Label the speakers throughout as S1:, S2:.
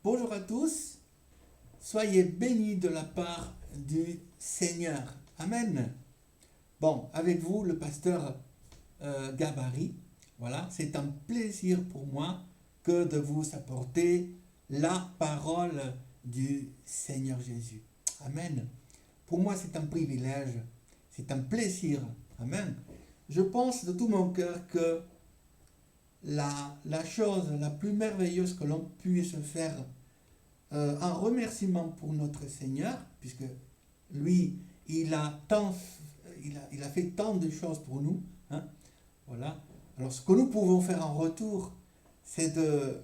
S1: Bonjour à tous, soyez bénis de la part du Seigneur. Amen. Bon, avec vous, le pasteur Gabari. Voilà, c'est un plaisir pour moi que de vous apporter la parole du Seigneur Jésus. Amen. Pour moi, c'est un privilège, c'est un plaisir. Amen. Je pense de tout mon cœur que la chose la plus merveilleuse que l'on puisse faire un remerciement pour notre Seigneur, puisque lui, il a fait tant de choses pour nous. Hein, voilà. Alors, ce que nous pouvons faire en retour, c'est de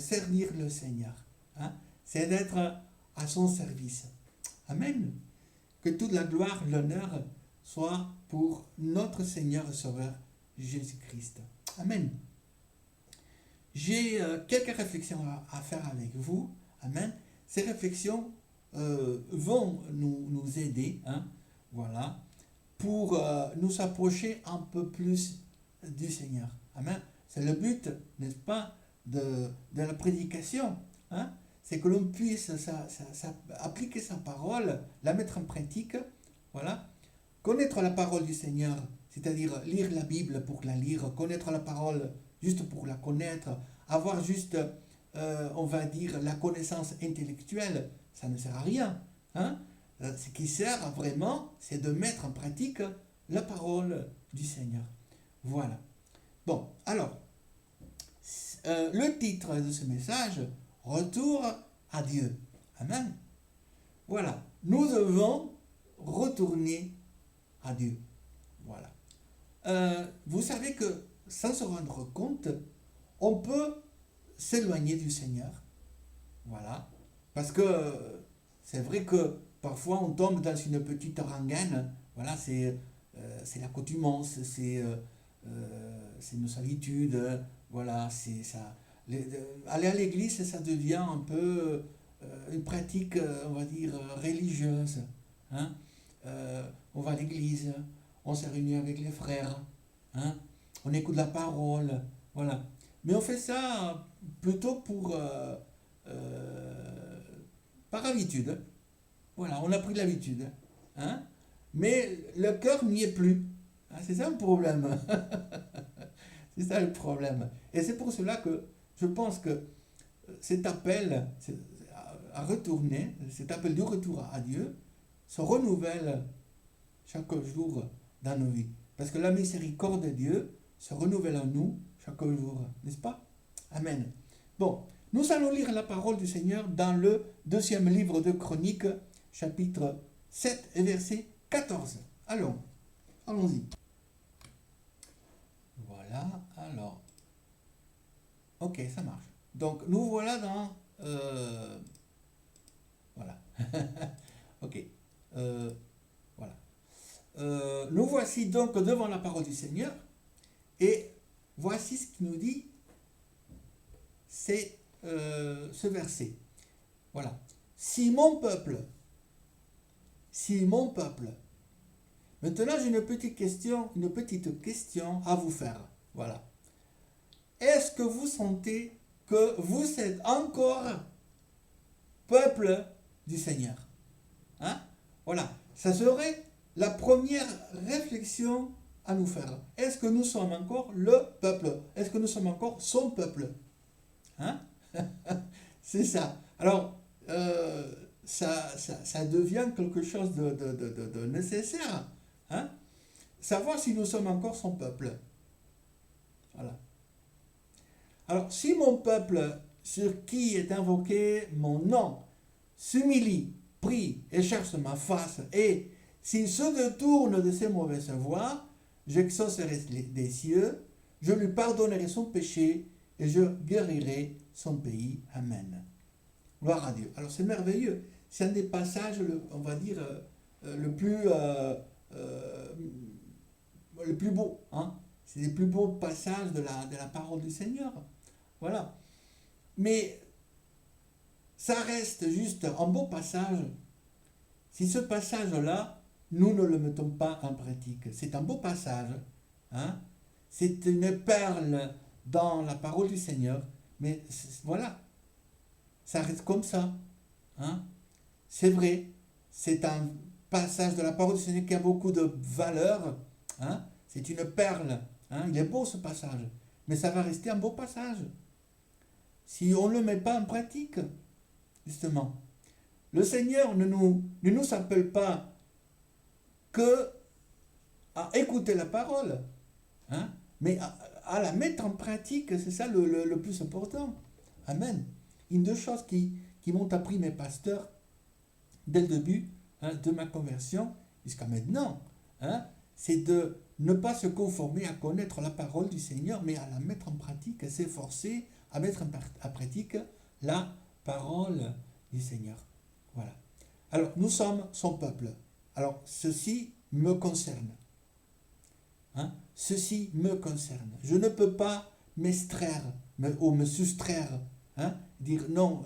S1: servir le Seigneur. Hein, c'est d'être à son service. Amen. Que toute la gloire, l'honneur soit pour notre Seigneur et Sauveur Jésus-Christ. Amen. J'ai quelques réflexions à faire avec vous. Amen. Ces réflexions vont nous aider, hein, voilà, pour nous approcher un peu plus du Seigneur. Amen. C'est le but, n'est-ce pas, de la prédication. Hein? C'est que l'on puisse appliquer sa parole, la mettre en pratique, voilà. Connaître la parole du Seigneur, c'est-à-dire lire la Bible pour la lire, connaître la parole juste pour la connaître, avoir juste, on va dire, la connaissance intellectuelle, ça ne sert à rien. Hein? Ce qui sert vraiment, c'est de mettre en pratique la parole du Seigneur. Voilà. Bon, alors, le titre de ce message, Retour à Dieu. Amen. Voilà. Nous devons retourner à Dieu. Voilà. Vous savez que sans se rendre compte, on peut s'éloigner du Seigneur. Voilà. Parce que c'est vrai que parfois on tombe dans une petite rengaine. Voilà, c'est l'accoutumance, c'est nos habitudes. Voilà, c'est ça. Aller à l'église, ça devient un peu une pratique, on va dire, religieuse. Hein? On va à l'église, on se réunit avec les frères, hein? On écoute la parole, voilà. Mais on fait ça plutôt par habitude. Voilà, on a pris l'habitude. Hein? Mais le cœur n'y est plus. Hein, c'est ça le problème. C'est ça le problème. Et c'est pour cela que je pense que cet appel à retourner, cet appel de retour à Dieu, se renouvelle chaque jour dans nos vies. Parce que la miséricorde de Dieu se renouvelle en nous chaque jour, n'est-ce pas? Amen. Bon, nous allons lire la parole du Seigneur dans le deuxième livre de Chroniques, chapitre 7 et verset 14. Allons-y. Voilà, alors. Ok, ça marche. Donc, nous voilà dans... voilà. Ok. Voilà. Nous voici donc devant la parole du Seigneur. Et voici ce qu'il nous dit. C'est ce verset. Voilà. Si mon peuple... Maintenant, j'ai une petite question à vous faire. Voilà. Est-ce que vous sentez que vous êtes encore peuple du Seigneur? Hein? Voilà. Ça serait la première réflexion à nous faire. Est-ce que nous sommes encore le peuple? Est-ce que nous sommes encore son peuple? Hein? C'est ça. Alors, ça devient quelque chose de nécessaire. Hein? Savoir si nous sommes encore son peuple. Voilà. Alors, si mon peuple, sur qui est invoqué mon nom, s'humilie, prie et cherche ma face, et s'il se détourne de ses mauvaises voies, j'exaucerai des cieux, je lui pardonnerai son péché, et je guérirai son pays. Amen. Gloire à Dieu. Alors, c'est merveilleux. C'est un des passages, on va dire, le plus beau. Hein? C'est les plus beaux passages de la parole du Seigneur. Voilà. Mais ça reste juste un beau passage si ce passage-là, nous ne le mettons pas en pratique. C'est un beau passage. Hein? C'est une perle dans la parole du Seigneur. Mais voilà. ça reste comme ça. Hein? C'est vrai, c'est un passage de la parole du Seigneur qui a beaucoup de valeur. Hein? C'est une perle. Hein? Il est beau ce passage. Mais ça va rester un beau passage. Si on ne le met pas en pratique, justement. Le Seigneur ne nous appelle pas que à écouter la parole, hein? Mais à la mettre en pratique, c'est ça le plus important. Amen. Une des choses qui m'ont appris mes pasteurs dès le début, hein, de ma conversion jusqu'à maintenant, hein, c'est de ne pas se conformer à connaître la parole du Seigneur, mais à la mettre en pratique, à s'efforcer à mettre en pratique la parole du Seigneur. Voilà. Alors, nous sommes son peuple. Alors, ceci me concerne. Hein? Ceci me concerne. Je ne peux pas m'extraire ou me soustraire, hein? Dire non,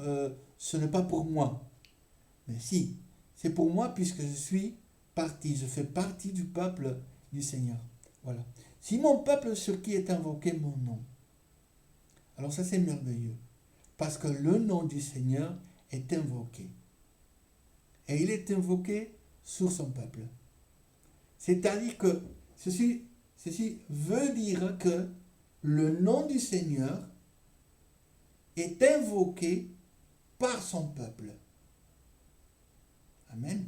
S1: ce n'est pas pour moi. Mais si, c'est pour moi puisque je suis parti, je fais partie du peuple du Seigneur. Voilà. Si mon peuple sur qui est invoqué mon nom, alors ça c'est merveilleux, parce que le nom du Seigneur est invoqué. Et il est invoqué sur son peuple. C'est-à-dire que ceci veut dire que le nom du Seigneur est invoqué par son peuple. Amen.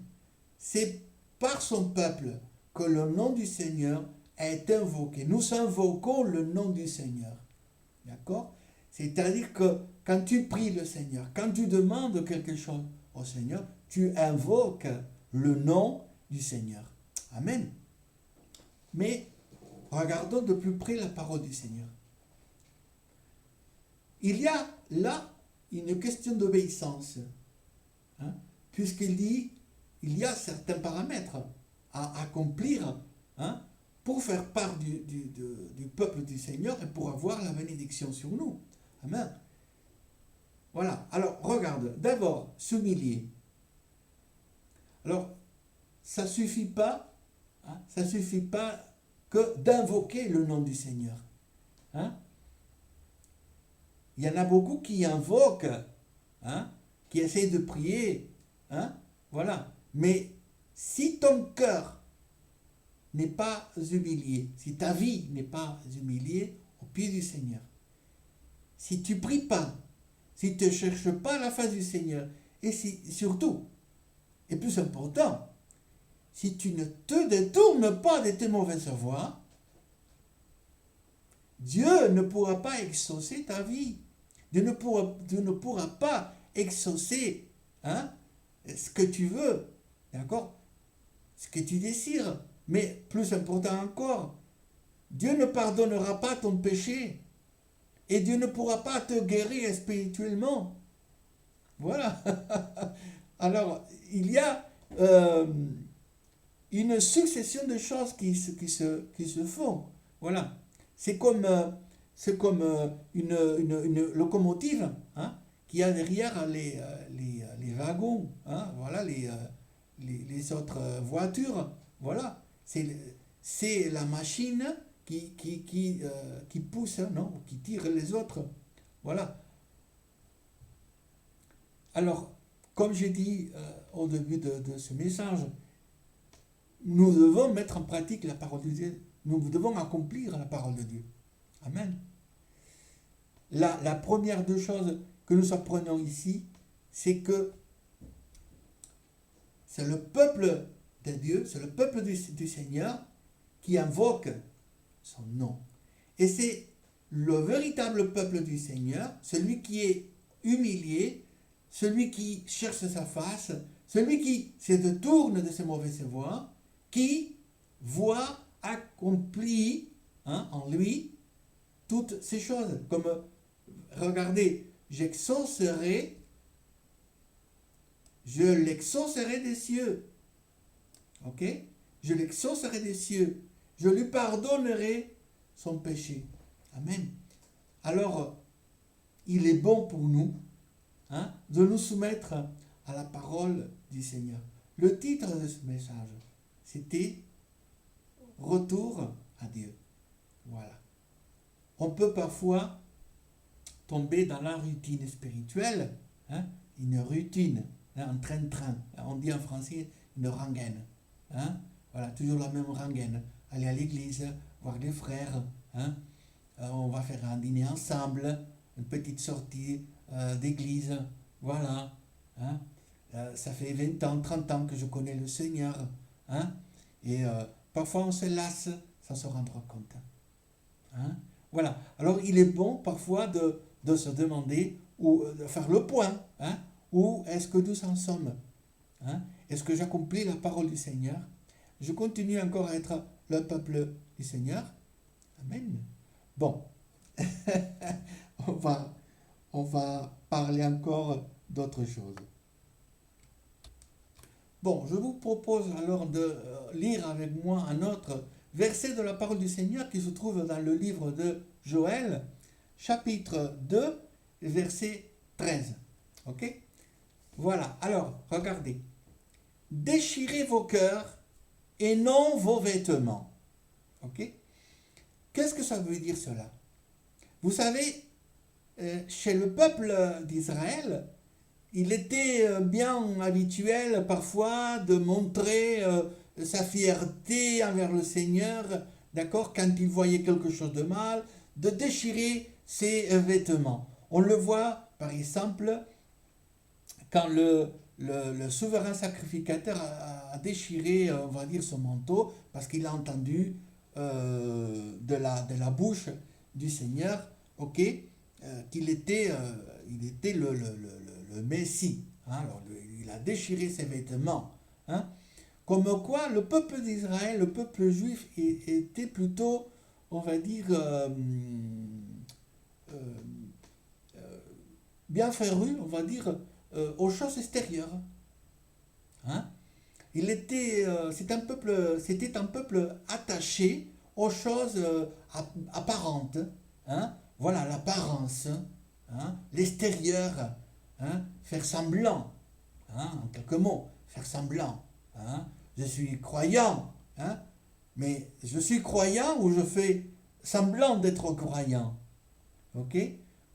S1: C'est par son peuple que le nom du Seigneur est invoqué. Nous invoquons le nom du Seigneur. D'accord? C'est-à-dire que quand tu pries le Seigneur, quand tu demandes quelque chose au Seigneur, tu invoques le nom du Seigneur. Amen. Mais regardons de plus près la parole du Seigneur. Il y a là une question d'obéissance. Hein, puisqu'il dit, il y a certains paramètres à accomplir, hein, pour faire part du peuple du Seigneur et pour avoir la bénédiction sur nous. Amen. Voilà. Alors, regarde. D'abord, s'humilier. Alors, ça ne suffit pas, hein, ça suffit pas que d'invoquer le nom du Seigneur. Hein? Il y en a beaucoup qui invoquent, hein, qui essayent de prier. Hein? Voilà. Mais si ton cœur n'est pas humilié, si ta vie n'est pas humiliée au pied du Seigneur, si tu ne pries pas, si tu ne cherches pas la face du Seigneur, et si, surtout, et plus important, si tu ne te détournes pas de tes mauvaises voies, Dieu ne pourra pas exaucer ta vie. Dieu ne pourra pas exaucer, hein, ce que tu veux, d'accord? Ce que tu désires. Mais plus important encore, Dieu ne pardonnera pas ton péché. Et Dieu ne pourra pas te guérir spirituellement. Voilà. Alors, il y a une succession de choses qui se font. Voilà. C'est comme une locomotive, hein, qui a derrière les wagons, hein, voilà, les autres voitures. Voilà. C'est la machine qui pousse, non, qui tire les autres. Voilà. Alors, comme j'ai dit au début de ce message, nous devons mettre en pratique la parole de Dieu. Nous devons accomplir la parole de Dieu. Amen. La première des choses que nous apprenons ici, c'est que c'est le peuple de Dieu, c'est le peuple du Seigneur qui invoque son nom. Et c'est le véritable peuple du Seigneur, celui qui est humilié, celui qui cherche sa face, celui qui se détourne de ses mauvaises voies, qui voit accompli, hein, en lui toutes ces choses. Comme, regardez, je l'exaucerai des cieux. Ok? Je l'exaucerai des cieux. Je lui pardonnerai son péché. Amen. Alors, il est bon pour nous, hein, de nous soumettre à la parole du Seigneur. Le titre de ce message, c'était « Retour à Dieu ». Voilà. On peut parfois tomber dans la routine spirituelle, hein, une routine, hein, un train-train. On dit en français une rengaine. Hein, voilà, toujours la même rengaine. Aller à l'église, voir des frères, hein, on va faire un dîner ensemble, une petite sortie d'église, voilà. Hein. Ça fait 20 ans, 30 ans que je connais le Seigneur. Hein, et parfois on se lasse sans se rendre compte. Hein. Voilà. Alors il est bon parfois de se demander, ou de faire le point, hein, où est-ce que nous en sommes. Hein. Est-ce que j'accomplis la parole du Seigneur? Je continue encore à être le peuple du Seigneur? Amen. Bon, on va, on va parler encore d'autres choses. Bon, je vous propose alors de lire avec moi un autre verset de la parole du Seigneur qui se trouve dans le livre de Joël, chapitre 2, verset 13. Ok? Voilà, alors, regardez. Déchirez vos cœurs et non vos vêtements. Ok? Qu'est-ce que ça veut dire cela? Vous savez, chez le peuple d'Israël, il était bien habituel parfois de montrer sa fierté envers le Seigneur, d'accord, quand il voyait quelque chose de mal, de déchirer ses vêtements. On le voit, par exemple, quand le souverain sacrificateur a déchiré, on va dire, son manteau, parce qu'il a entendu de la bouche du Seigneur, ok, qu'il était, il était le Messie. Hein, alors, il a déchiré ses vêtements. Hein, comme quoi, le peuple d'Israël, le peuple juif, était plutôt, on va dire, bien féru, on va dire, aux choses extérieures. Hein. C'était un peuple attaché aux choses apparentes. Hein. Voilà, l'apparence, hein, l'extérieur, hein, faire semblant, hein, en quelques mots, faire semblant. Hein. Je suis croyant, hein, mais je suis croyant ou je fais semblant d'être croyant. Ok?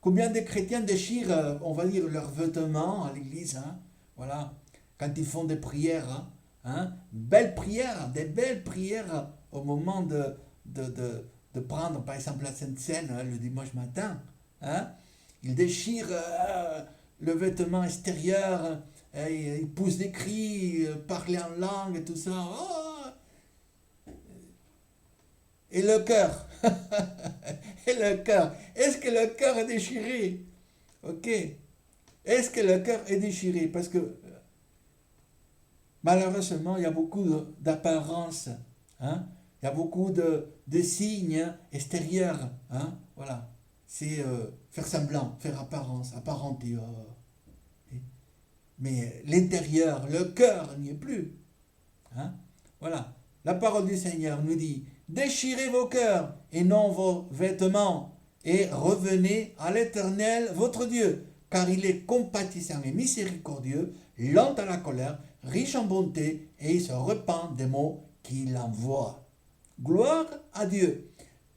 S1: Combien de chrétiens déchirent, on va dire, leurs vêtements à l'église, hein, voilà, quand ils font des prières, hein, des belles prières au moment de prendre, par exemple, la Sainte Seine, hein, le dimanche matin. Hein, ils déchirent le vêtement extérieur, ils poussent des cris, parlent en langue et tout ça. Oh, et le cœur, et le cœur, est-ce que le cœur est déchiré? Ok. Est-ce que le cœur est déchiré? Parce que malheureusement, il y a beaucoup d'apparences. Hein? Il y a beaucoup de signes extérieurs. Hein? Voilà. C'est faire semblant, faire apparence, apparenter. Mais l'intérieur, le cœur n'y est plus. Hein? Voilà. La parole du Seigneur nous dit, déchirez vos cœurs et non vos vêtements, et revenez à l'Éternel votre Dieu, car il est compatissant et miséricordieux, lent à la colère, riche en bonté, et il se repent des maux qu'il envoie. Gloire à Dieu.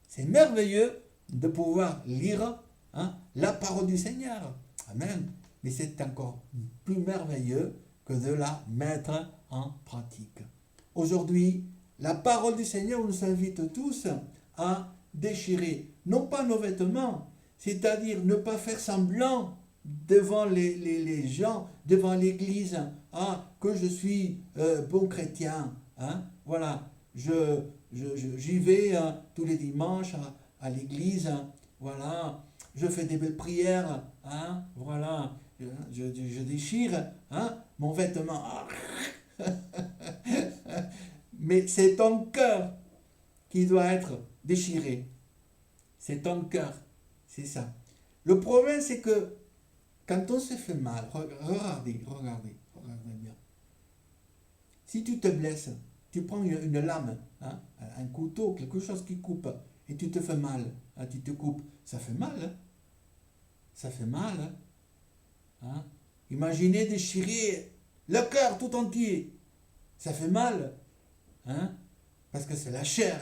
S1: C'est merveilleux de pouvoir lire, hein, la parole du Seigneur. Amen. Mais c'est encore plus merveilleux que de la mettre en pratique. Aujourd'hui, la parole du Seigneur nous invite tous à déchirer, non pas nos vêtements, c'est-à-dire ne pas faire semblant devant les gens, devant l'Église, hein, que je suis bon chrétien. Hein, voilà, j'y vais tous les dimanches à l'Église, voilà, je fais des belles prières, hein, voilà, je déchire, hein, mon vêtement. Mais c'est ton cœur qui doit être déchiré. C'est ton cœur, c'est ça. Le problème, c'est que quand on se fait mal, regardez bien. Si tu te blesses, tu prends une lame, hein, un couteau, quelque chose qui coupe, et tu te fais mal, hein, tu te coupes, ça fait mal. Hein, ça fait mal. Hein. Imaginez déchirer le cœur tout entier. Ça fait mal. Hein, parce que c'est la chair.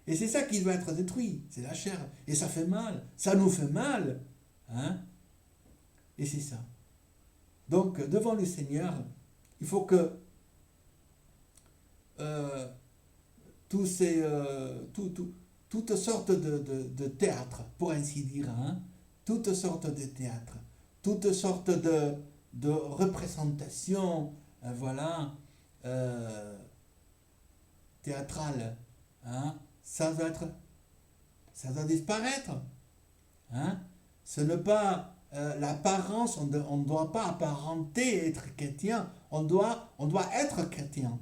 S1: Et c'est ça qui doit être détruit, c'est la chair. Et ça fait mal, ça nous fait mal. Hein, et c'est ça. Donc, devant le Seigneur, il faut que toutes sortes de théâtres, pour ainsi dire, hein, toutes sortes de théâtres, toutes sortes de représentations, voilà, théâtrales, hein, ça doit disparaître. Hein. Ce n'est pas l'apparence, on ne doit pas apparenter être chrétien, on doit être chrétien.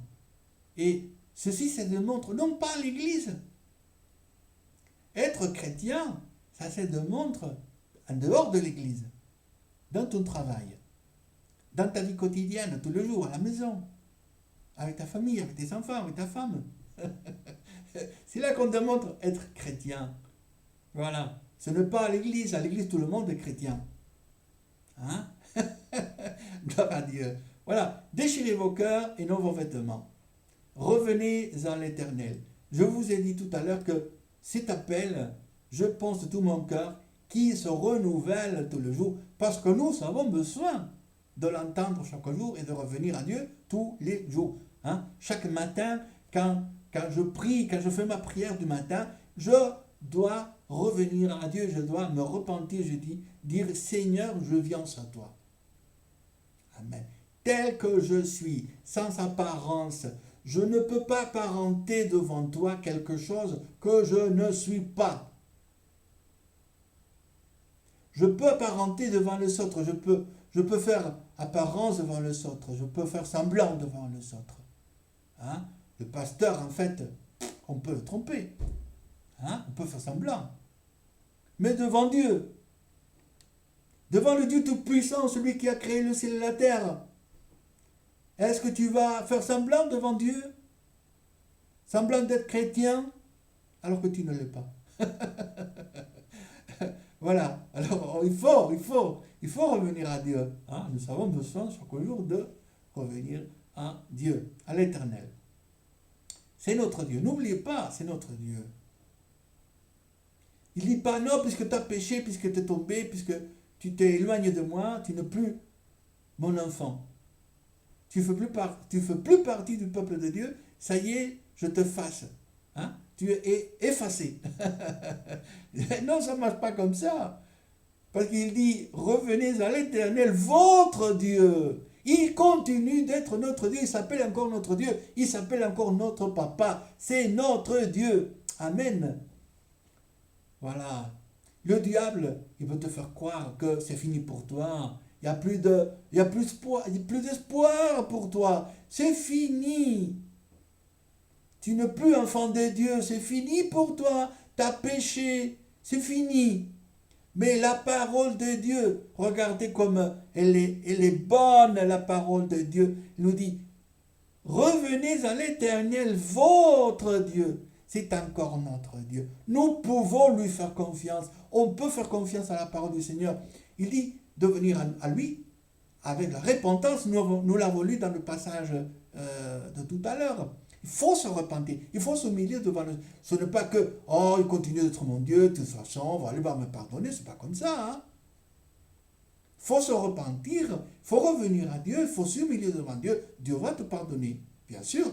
S1: Et ceci, ça démontre non pas l'Église. Être chrétien, ça se démontre en dehors de l'Église, dans ton travail, dans ta vie quotidienne, tous les jours, à la maison, avec ta famille, avec tes enfants, avec ta femme. C'est là qu'on démontre être chrétien. Voilà. Ce n'est pas à l'église. À l'église, tout le monde est chrétien. Hein? Gloire à Dieu. Voilà. Déchirez vos cœurs et non vos vêtements. Revenez en l'Éternel. Je vous ai dit tout à l'heure que cet appel, je pense de tout mon cœur, qui se renouvelle tous les jours, parce que nous avons besoin de l'entendre chaque jour et de revenir à Dieu tous les jours. Hein? Chaque matin, quand je prie, quand je fais ma prière du matin, je dois revenir à Dieu, je dois me repentir, je dis, dire Seigneur, je viens à toi. Amen. Tel que je suis, sans apparence, je ne peux pas apparenter devant toi quelque chose que je ne suis pas. Je peux apparenter devant les autres, je peux faire apparence devant les autres, je peux faire semblant devant les autres. Hein? Le pasteur, en fait, on peut le tromper. Hein? On peut faire semblant. Mais devant Dieu, devant le Dieu Tout-Puissant, celui qui a créé le ciel et la terre, est-ce que tu vas faire semblant devant Dieu? Semblant d'être chrétien, alors que tu ne l'es pas. Voilà. Alors, il faut revenir à Dieu. Hein? Nous avons besoin chaque jour de revenir à Dieu, à l'Éternel. C'est notre Dieu. N'oubliez pas, c'est notre Dieu. Il ne dit pas non, puisque tu as péché, puisque tu es tombé, puisque tu t'es éloigné de moi, tu n'es plus mon enfant. Tu ne fais plus partie du peuple de Dieu, ça y est, je te fasse. Hein? Tu es effacé. Non, ça ne marche pas comme ça. Parce qu'il dit, revenez à l'Éternel, votre Dieu. Il continue d'être notre Dieu, il s'appelle encore notre Dieu, il s'appelle encore notre papa. C'est notre Dieu. Amen. Voilà. Le diable, il veut te faire croire que c'est fini pour toi. Il n'y a plus d'espoir pour toi. C'est fini. Tu n'es plus enfant de Dieu. C'est fini pour toi. Tu as péché. C'est fini. Mais la parole de Dieu, regardez comme elle est bonne, la parole de Dieu. Il nous dit, revenez à l'Éternel, votre Dieu. C'est encore notre Dieu. Nous pouvons lui faire confiance. On peut faire confiance à la parole du Seigneur. Il dit de venir à lui avec la repentance. Nous l'avons lu dans le passage de tout à l'heure. Il faut se repentir. Il faut s'humilier devant le... Ce n'est pas que, oh, il continue d'être mon Dieu, de toute façon, il va me pardonner. C'est pas comme ça. Hein? Il faut se repentir. Il faut revenir à Dieu. Il faut s'humilier devant Dieu. Dieu va te pardonner. Bien sûr.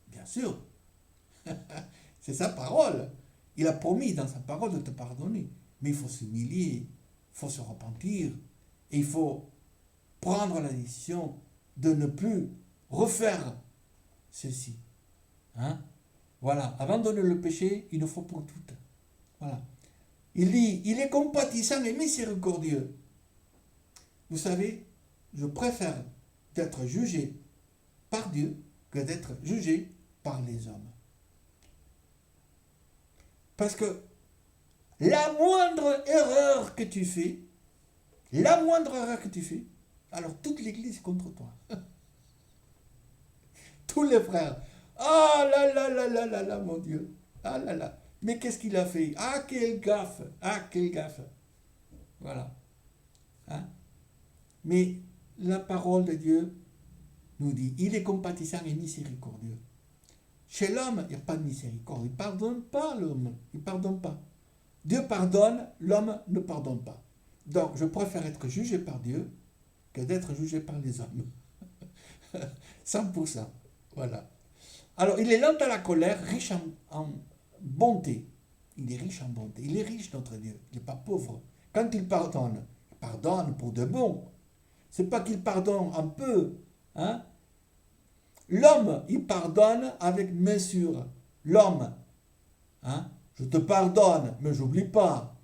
S1: Bien sûr. C'est sa parole. Il a promis dans sa parole de te pardonner. Mais il faut s'humilier, il faut se repentir. Et il faut prendre la décision de ne plus refaire ceci. Hein? Voilà. Abandonner le péché, il nous faut pour tout. Voilà. Il dit, il est compatissant et miséricordieux. Vous savez, je préfère d'être jugé par Dieu que d'être jugé par les hommes. Parce que la moindre erreur que tu fais, alors toute l'église est contre toi. Tous les frères. Ah là là là là là là, mon Dieu. Ah là là. Mais qu'est-ce qu'il a fait? Ah, quelle gaffe. Ah, quelle gaffe. Voilà. Hein? Mais la parole de Dieu nous dit, il est compatissant et miséricordieux. Chez l'homme, il n'y a pas de miséricorde. Il ne pardonne pas l'homme. Il ne pardonne pas. Dieu pardonne, l'homme ne pardonne pas. Donc, je préfère être jugé par Dieu que d'être jugé par les hommes. 100%. Voilà. Alors, il est lent à la colère, riche en bonté. Il est riche en bonté. Il est riche, notre Dieu. Il n'est pas pauvre. Quand il pardonne pour de bon. C'est pas qu'il pardonne un peu. Hein? L'homme, il pardonne avec mesure. L'homme, hein? Je te pardonne, mais j'oublie pas.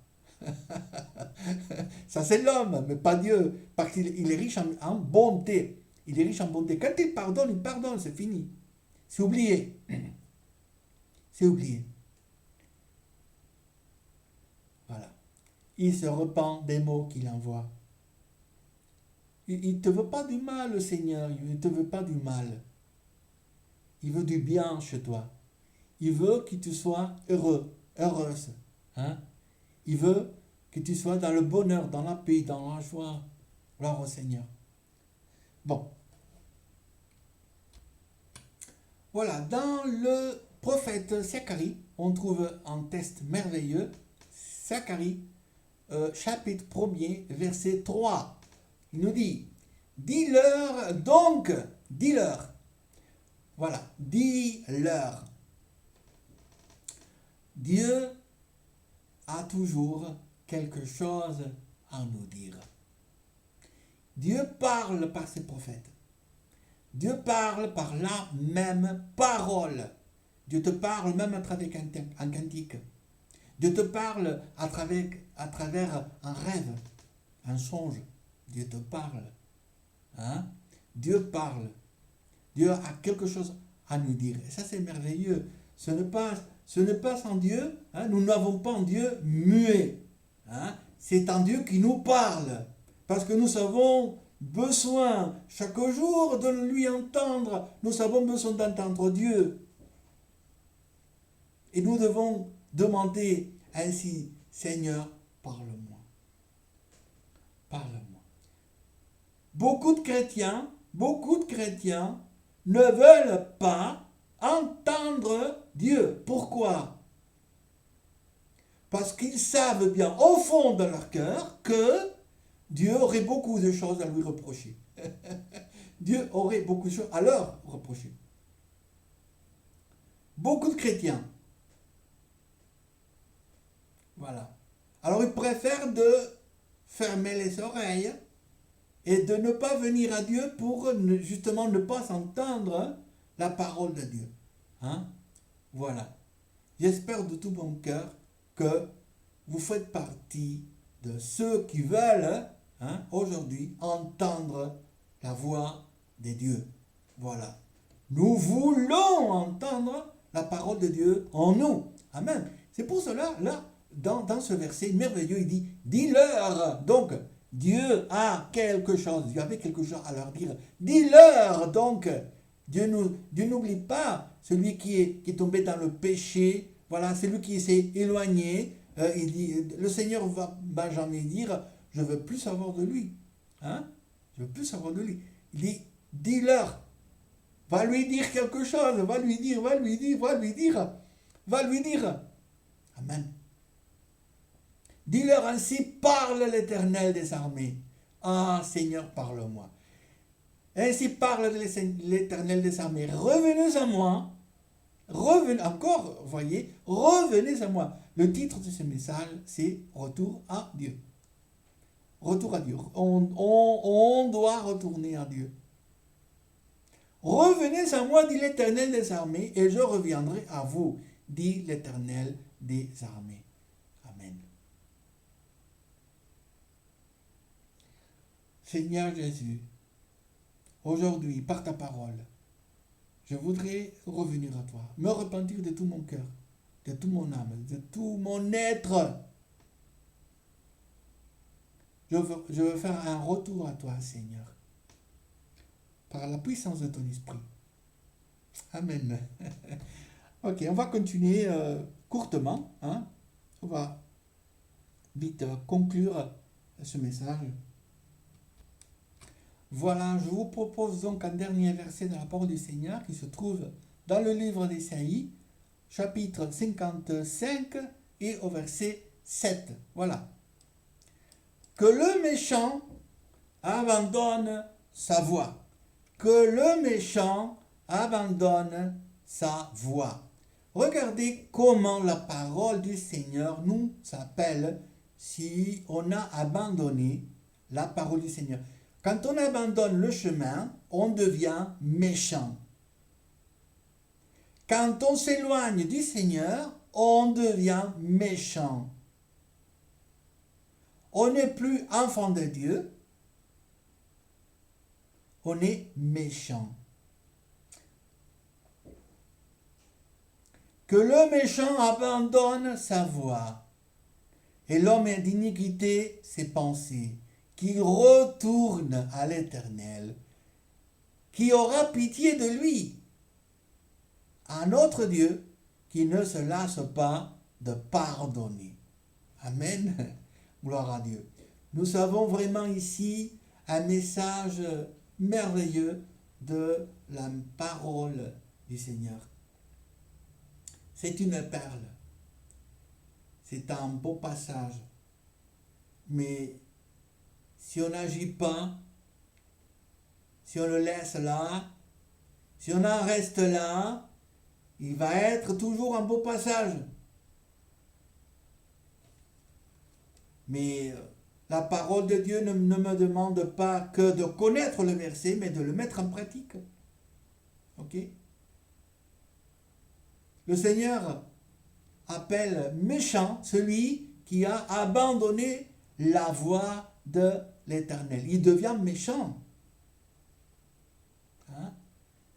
S1: Ça, c'est l'homme, mais pas Dieu. Parce qu'il est riche en bonté. Il est riche en bonté. Quand il pardonne, c'est fini. C'est oublié. C'est oublié. Voilà. Il se repent des mots qu'il envoie. Il ne te veut pas du mal, le Seigneur. Il ne te veut pas du mal. Il veut du bien chez toi. Il veut que tu sois heureux, heureuse. Hein? Il veut que tu sois dans le bonheur, dans la paix, dans la joie. Gloire au Seigneur. Bon. Voilà, dans le prophète Zacharie, on trouve un texte merveilleux. Zacharie, chapitre 1er, verset 3. Il nous dit, dis-leur donc, dis-leur. Voilà, dis-leur. Dieu a toujours quelque chose à nous dire. Dieu parle par ses prophètes. Dieu parle par la même parole. Dieu te parle même à travers un cantique. Dieu te parle à travers un rêve, un songe. Dieu te parle. Hein? Dieu parle. Dieu a quelque chose à nous dire. Et ça, c'est merveilleux. Ce n'est pas en Dieu. Hein? Nous n'avons pas un Dieu muet. Hein? C'est un Dieu qui nous parle. Parce que nous avons besoin chaque jour de lui entendre. Nous avons besoin d'entendre Dieu. Et nous devons demander ainsi, Seigneur, parle-moi. Parle-moi. Beaucoup de chrétiens ne veulent pas entendre Dieu. Pourquoi? Parce qu'ils savent bien au fond de leur cœur que Dieu aurait beaucoup de choses à lui reprocher. Dieu aurait beaucoup de choses à leur reprocher. Beaucoup de chrétiens. Voilà. Alors ils préfèrent de fermer les oreilles et de ne pas venir à Dieu pour justement ne pas entendre la parole de Dieu. Hein? Voilà. J'espère de tout mon cœur que vous faites partie de ceux qui veulent aujourd'hui entendre la voix de Dieu. Voilà. Nous voulons entendre la parole de Dieu en nous. Amen. C'est pour cela, là, dans ce verset merveilleux, il dit, dis-leur. Donc, Dieu a quelque chose, Dieu avait quelque chose à leur dire. Dis-leur donc. Dieu n'oublie pas celui qui est tombé dans le péché. Voilà, celui qui s'est éloigné. Il dit, le Seigneur va jamais dire, je veux plus savoir de lui. Hein? Je veux plus savoir de lui. Il dit, dis-leur. Va lui dire quelque chose. Va lui dire. Amen. Dis-leur ainsi, parle l'Éternel des armées. Ah, Seigneur, parle-moi. Ainsi parle l'Éternel des armées. Revenez à moi. Revenez, encore, voyez, revenez à moi. Le titre de ce message, c'est Retour à Dieu. Retour à Dieu. On doit retourner à Dieu. Revenez à moi, dit l'Éternel des armées, et je reviendrai à vous, dit l'Éternel des armées. Amen. Seigneur Jésus, aujourd'hui, par ta parole, je voudrais revenir à toi, me repentir de tout mon cœur, de toute mon âme, de tout mon être. Je veux faire un retour à toi, Seigneur, par la puissance de ton esprit. Amen. Ok, on va continuer courtement. Hein? On va vite conclure ce message. Voilà, je vous propose donc un dernier verset de la parole du Seigneur qui se trouve dans le livre d'Ésaïe, chapitre 55 et au verset 7. Voilà. Que le méchant abandonne sa voie. Que le méchant abandonne sa voie. Regardez comment la parole du Seigneur nous appelle si on a abandonné la parole du Seigneur. Quand on abandonne le chemin, on devient méchant. Quand on s'éloigne du Seigneur, on devient méchant. On n'est plus enfant de Dieu, on est méchant. Que le méchant abandonne sa voie et l'homme d'iniquité ses pensées, qu'il retourne à l'Éternel, qui aura pitié de lui, à notre Dieu qui ne se lasse pas de pardonner. Amen. Gloire à Dieu. Nous avons vraiment ici un message merveilleux de la parole du Seigneur. C'est une perle. C'est un beau passage. Mais si on n'agit pas, si on le laisse là, si on en reste là, il va être toujours un beau passage. Mais la parole de Dieu ne me demande pas que de connaître le verset, mais de le mettre en pratique. Ok? Le Seigneur appelle méchant celui qui a abandonné la voie de l'Éternel. Il devient méchant. Hein?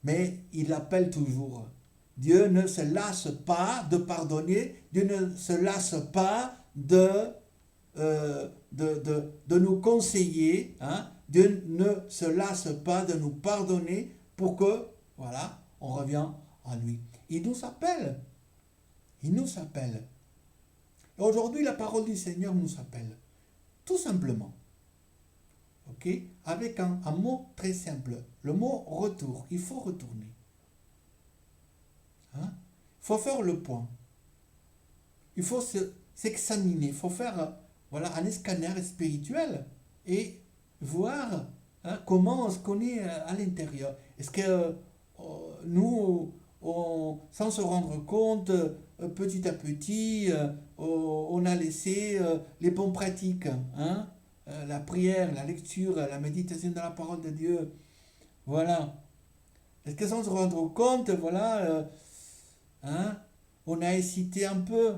S1: Mais il l'appelle toujours. Dieu ne se lasse pas de pardonner. Dieu ne se lasse pas de nous conseiller. Hein? Dieu ne se lasse pas de nous pardonner pour que, voilà, on revient à lui. Il nous appelle. Il nous appelle. Et aujourd'hui, la parole du Seigneur nous appelle. Tout simplement. Ok? Avec un mot très simple. Le mot retour. Il faut retourner. Hein? Il faut faire le point. Il faut s'examiner. Il faut faire voilà, un scanner spirituel et voir comment on se connaît à l'intérieur. Est-ce que nous, sans se rendre compte, petit à petit, on a laissé les bonnes pratiques, hein? La prière, la lecture, la méditation de la parole de Dieu. Voilà. Est-ce que sans se rendre compte, voilà, hein, on a hésité un peu,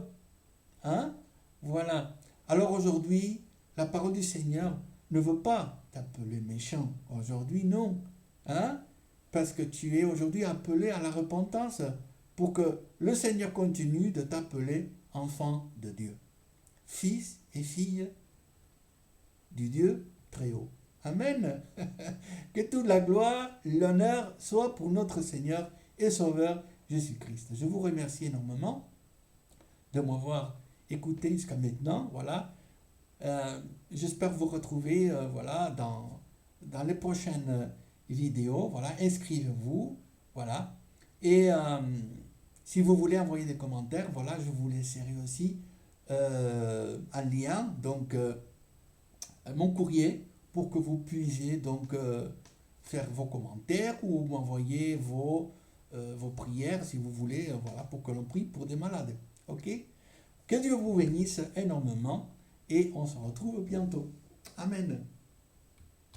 S1: hein? Voilà. Alors aujourd'hui, la parole du Seigneur ne veut pas t'appeler méchant. Aujourd'hui, non. Hein? Parce que tu es aujourd'hui appelé à la repentance pour que le Seigneur continue de t'appeler enfant de Dieu. Fils et fille du Dieu très haut. Amen. Que toute la gloire, l'honneur soit pour notre Seigneur et Sauveur Jésus-Christ. Je vous remercie énormément de m'avoir écouté jusqu'à maintenant. Voilà. J'espère vous retrouver voilà, dans les prochaines vidéos. Voilà. Inscrivez-vous. Voilà. Et si vous voulez envoyer des commentaires, voilà, je vous laisserai aussi un lien, donc mon courrier, pour que vous puissiez donc faire vos commentaires ou m'envoyer vos prières si vous voulez, voilà, pour que l'on prie pour des malades. Ok? Que Dieu vous bénisse énormément et on se retrouve bientôt. Amen.